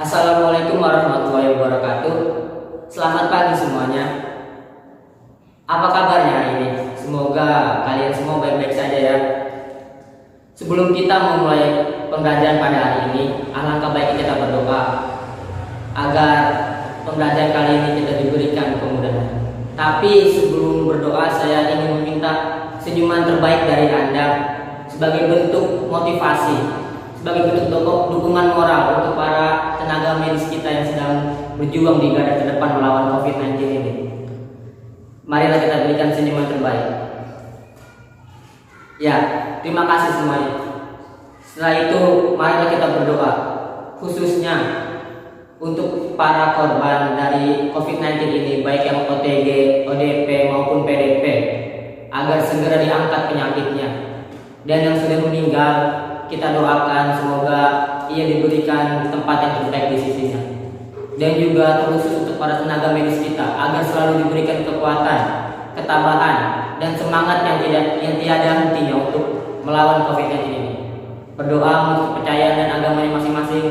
Assalamualaikum warahmatullahi wabarakatuh. Selamat pagi semuanya. Apa kabarnya hari ini? Semoga kalian semua baik-baik saja ya. Sebelum kita memulai pembelajaran pada hari ini, alangkah baiknya kita berdoa agar pembelajaran kali ini kita diberikan kemudahan. Tapi sebelum berdoa, saya ingin meminta senyuman terbaik dari Anda sebagai bentuk motivasi, sebagai bentuk dukungan moral untuk para tenaga medis kita yang sedang berjuang di garda terdepan melawan COVID-19 ini. Marilah kita berikan senyuman terbaik. Ya, terima kasih semuanya. Setelah itu, marilah kita berdoa, khususnya untuk para korban dari COVID-19 ini, baik yang OTG, ODP maupun PDP, agar segera diangkat penyakitnya. Dan yang sudah meninggal, kita doakan semoga ia diberikan tempat yang terbaik di sisinya. Dan juga terkhusus untuk para tenaga medis kita agar selalu diberikan kekuatan, ketabahan, dan semangat yang tiada hentinya untuk melawan COVID-19 ini. Berdoa untuk kepercayaan dan agamanya masing-masing.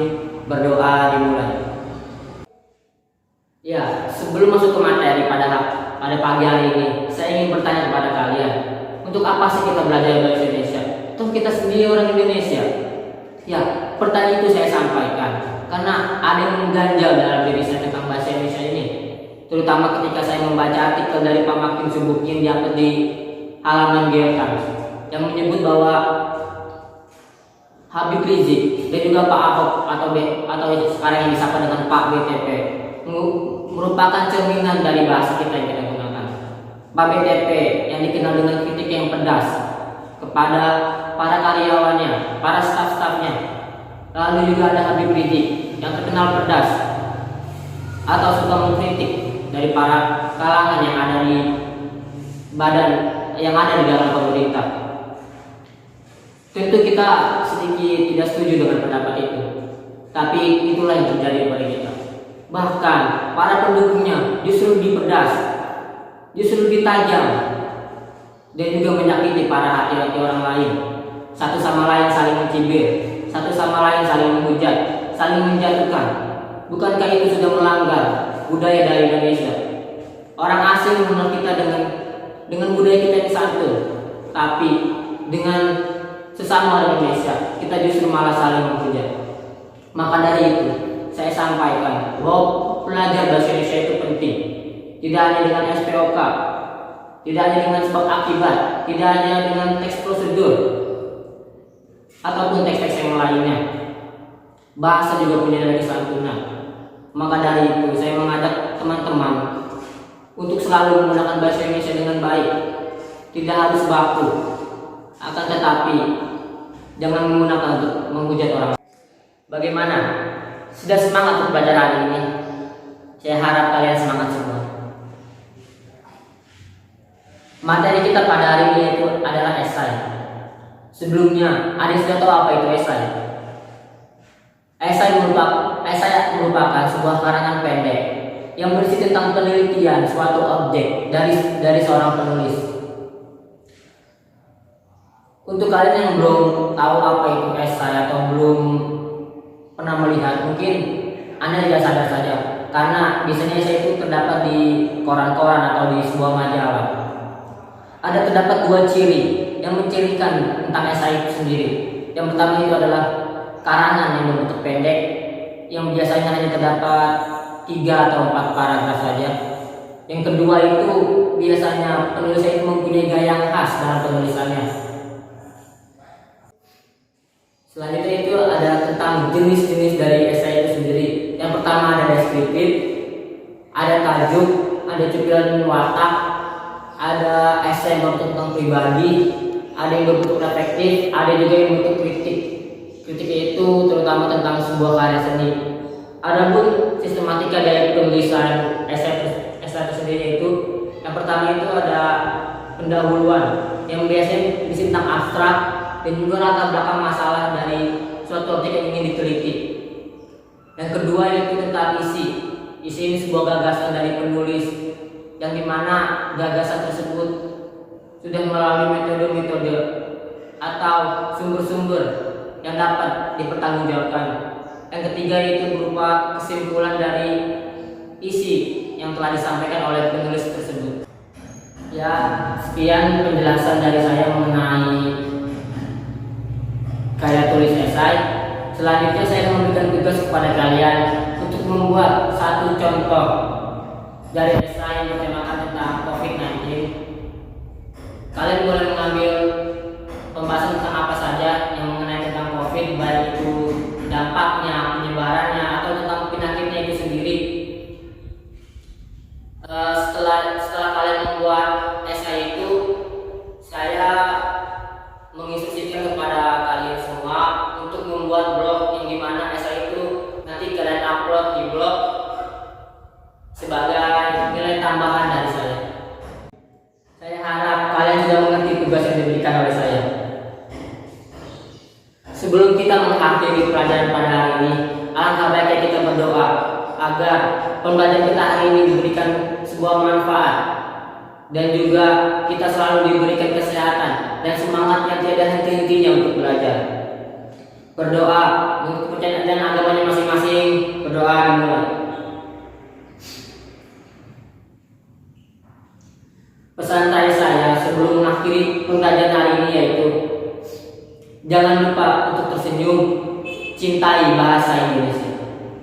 Berdoa dimulai. Ya, sebelum masuk ke materi pada pagi hari ini, saya ingin bertanya kepada kalian, untuk apa sih kita belajar bahasa Indonesia? Toh kita sendiri orang Indonesia. Ya, pertanyaan itu saya sampaikan karena ada yang mengganjal dalam diri saya tentang bahasa Indonesia ini. Terutama ketika saya membaca artikel dari Pak Makin Subukin yang di halaman Geotimes yang menyebut bahwa Habib Rizik dan juga Pak Ahok atau sekarang yang disapa dengan Pak BTP merupakan cerminan dari bahasa kita yang kita gunakan. Pak BTP yang dikenal dengan kritik yang pedas kepada para karyawannya, para staf-stafnya. Lalu juga ada Habib Rizik yang terkenal pedas atau suka mengkritik dari para kalangan yang ada di badan yang ada di dalam pemerintah. Tentu kita sedikit tidak setuju dengan pendapat itu, tapi itulah yang terjadi pada kita. Bahkan para pendukungnya justru dipedas, justru ditajam, dan juga menyakiti para hati-hati orang lain. Satu sama lain saling mencibir, satu sama lain saling menghujat, saling menjatuhkan. Bukankah itu sudah melanggar budaya dari Indonesia? Orang asing mengenal kita dengan budaya kita yang santun, tapi dengan sesama orang Indonesia kita justru malah saling menghujat. Maka dari itu saya sampaikan bahwa belajar bahasa Indonesia itu penting, tidak hanya dengan SPOK, tidak hanya dengan sebab akibat, tidak hanya dengan teks prosedur ataupun teks-teks yang lainnya. Bahasa juga punya nilai santunan. Maka dari itu saya mengajak teman-teman untuk selalu menggunakan bahasa Indonesia dengan baik. Tidak harus baku, akan tetapi jangan menggunakan untuk menghujat orang. Bagaimana? Sudah semangat untuk belajar hari ini? Saya harap kalian semangat semua. Materi kita pada hari ini itu adalah esai. Sebelumnya, ada yang sudah tahu apa itu esai? Esai merupakan sebuah karangan pendek yang berisi tentang penelitian suatu objek dari seorang penulis. Untuk kalian yang belum tahu apa itu esai atau belum pernah melihat, mungkin Anda tidak sadar saja, karena biasanya esai itu terdapat di koran-koran atau di sebuah majalah. Terdapat dua ciri yang mencirikan tentang esai itu sendiri. Yang pertama itu adalah karangan yang berbentuk pendek, yang biasanya hanya terdapat 3 atau 4 paragraf saja. Yang kedua itu biasanya penulis itu mempunyai gaya yang khas dalam penulisannya. Selanjutnya itu ada tentang jenis-jenis dari esai itu sendiri. Yang pertama ada deskriptif, ada tajuk, ada cuplikan watak, ada esai yang berbentuk tentang pribadi, ada yang berbentuk reflektif, ada juga yang berbentuk kritik. Kritik itu terutama tentang sebuah karya seni. Adapun sistematika dari penulisan esai itu sendiri itu, yang pertama itu ada pendahuluan yang biasanya berisi tentang abstrak dan juga latar belakang masalah dari suatu objek yang ingin diteliti. Yang kedua itu tentang isi. Isi ini sebuah gagasan dari penulis yang dimana gagasan tersebut sudah melalui metode-metode atau sumber-sumber yang dapat dipertanggungjawabkan. Yang ketiga itu berupa kesimpulan dari isi yang telah disampaikan oleh penulis tersebut. Ya, sekian penjelasan dari saya mengenai karya tulis esai. Selanjutnya saya memberikan tugas kepada kalian untuk membuat satu contoh dari esai yang bertemakan tentang COVID-19. Kalian boleh mengambil pembahasan tentang apa saja yang mengenai tentang COVID, baik itu dampaknya, penyebarannya, atau tentang penyakitnya itu sendiri. Setelah kalian membuat esai itu, saya menginstruksikan kepada kalian semua untuk membuat blog yang dimana esai itu nanti kalian upload di blog sebagai nilai tambahan dari saya. Saya harap kalian sudah mengerti tugas yang diberikan oleh saya. Sebelum kita mengakhiri pelajaran pada hari ini, alangkah baiknya kita berdoa agar pembelajaran kita hari ini diberikan sebuah manfaat dan juga kita selalu diberikan kesehatan dan semangat yang tiada henti-hentinya untuk belajar. Berdoa untuk kepercayaan dan agamanya masing-masing. Berdoa dimulai. Pesan dari saya sebelum mengakhiri pembelajaran hari ini yaitu jangan lupa untuk tersenyum, cintai bahasa Indonesia.